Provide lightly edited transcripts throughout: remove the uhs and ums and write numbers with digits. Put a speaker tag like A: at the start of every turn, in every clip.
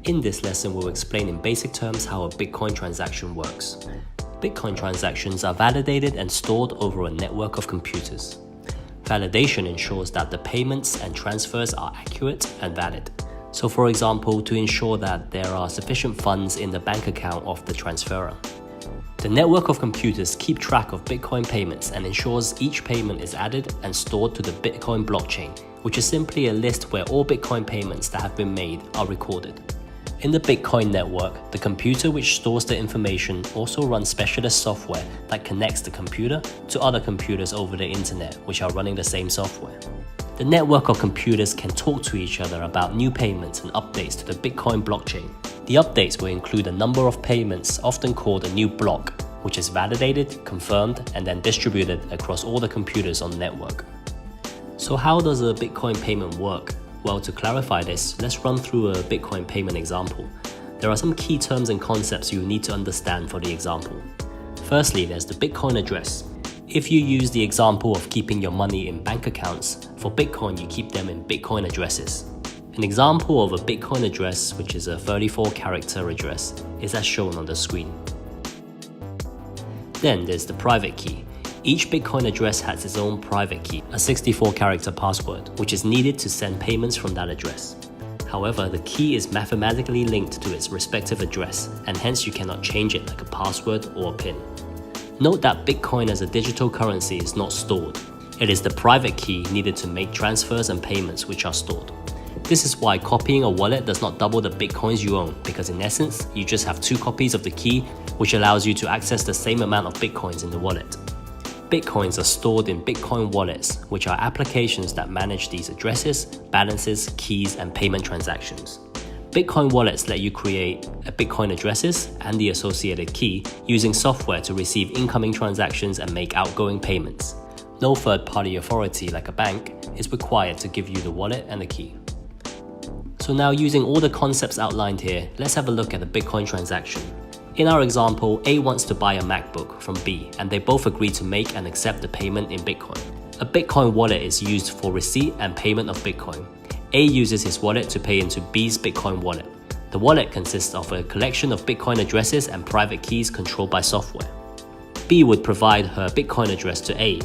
A: In this lesson, we'll explain in basic terms how a Bitcoin transaction works. Bitcoin transactions are validated and stored over a network of computers. Validation ensures that the payments and transfers are accurate and valid. So for example, to ensure that there are sufficient funds in the bank account of the transferor. The network of computers keep track of Bitcoin payments and ensures each payment is added and stored to the Bitcoin blockchain, which is simply a list where all Bitcoin payments that have been made are recorded. In the Bitcoin network, the computer which stores the information also runs specialist software that connects the computer to other computers over the internet which are running the same software. The network of computers can talk to each other about new payments and updates to the Bitcoin blockchain. The updates will include a number of payments, often called a new block, which is validated, confirmed, and then distributed across all the computers on the network. So how does a Bitcoin payment work? Well, to clarify this, let's run through a Bitcoin payment example. There are some key terms and concepts you need to understand for the example. Firstly, there's the Bitcoin address. If you use the example of keeping your money in bank accounts, for Bitcoin you keep them in Bitcoin addresses. An example of a Bitcoin address, which is a 34-character address, is as shown on the screen. Then there's the private key. Each Bitcoin address has its own private key, a 64-character password, which is needed to send payments from that address. However, the key is mathematically linked to its respective address, and hence you cannot change it like a password or a PIN. Note that Bitcoin as a digital currency is not stored. It is the private key needed to make transfers and payments which are stored. This is why copying a wallet does not double the Bitcoins you own, because in essence, you just have 2 copies of the key, which allows you to access the same amount of Bitcoins in the wallet. Bitcoins are stored in Bitcoin wallets, which are applications that manage these addresses, balances, keys, and payment transactions. Bitcoin wallets let you create a Bitcoin addresses and the associated key using software to receive incoming transactions and make outgoing payments. No third-party authority like a bank is required to give you the wallet and the key. So now, using all the concepts outlined here, let's have a look at the Bitcoin transaction. In our example, A wants to buy a MacBook from B, and they both agree to make and accept the payment in Bitcoin. A Bitcoin wallet is used for receipt and payment of Bitcoin. A uses his wallet to pay into B's Bitcoin wallet. The wallet consists of a collection of Bitcoin addresses and private keys controlled by software. B would provide her Bitcoin address to A,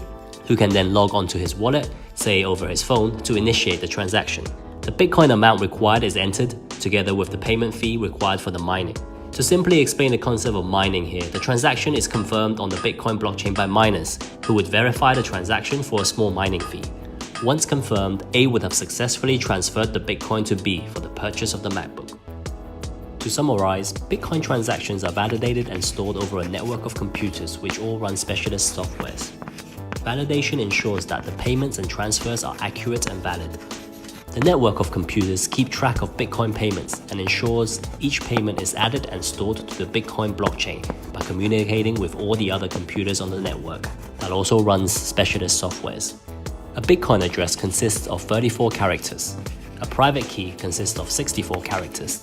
A: who can then log onto his wallet, say over his phone, to initiate the transaction. The Bitcoin amount required is entered, together with the payment fee required for the mining. To simply explain the concept of mining here, the transaction is confirmed on the Bitcoin blockchain by miners, who would verify the transaction for a small mining fee. Once confirmed, A would have successfully transferred the Bitcoin to B for the purchase of the MacBook. To summarize, Bitcoin transactions are validated and stored over a network of computers which all run specialist softwares. Validation ensures that the payments and transfers are accurate and valid. The network of computers keep track of Bitcoin payments and ensures each payment is added and stored to the Bitcoin blockchain by communicating with all the other computers on the network that also runs specialist softwares. A Bitcoin address consists of 34 characters. A private key consists of 64 characters.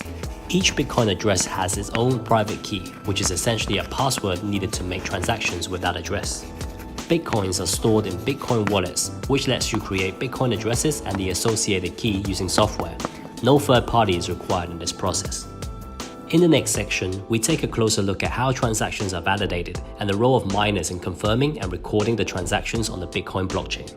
A: Each Bitcoin address has its own private key, which is essentially a password needed to make transactions with that address. Bitcoins are stored in Bitcoin wallets, which lets you create Bitcoin addresses and the associated key using software. No third party is required in this process. In the next section, we take a closer look at how transactions are validated and the role of miners in confirming and recording the transactions on the Bitcoin blockchain.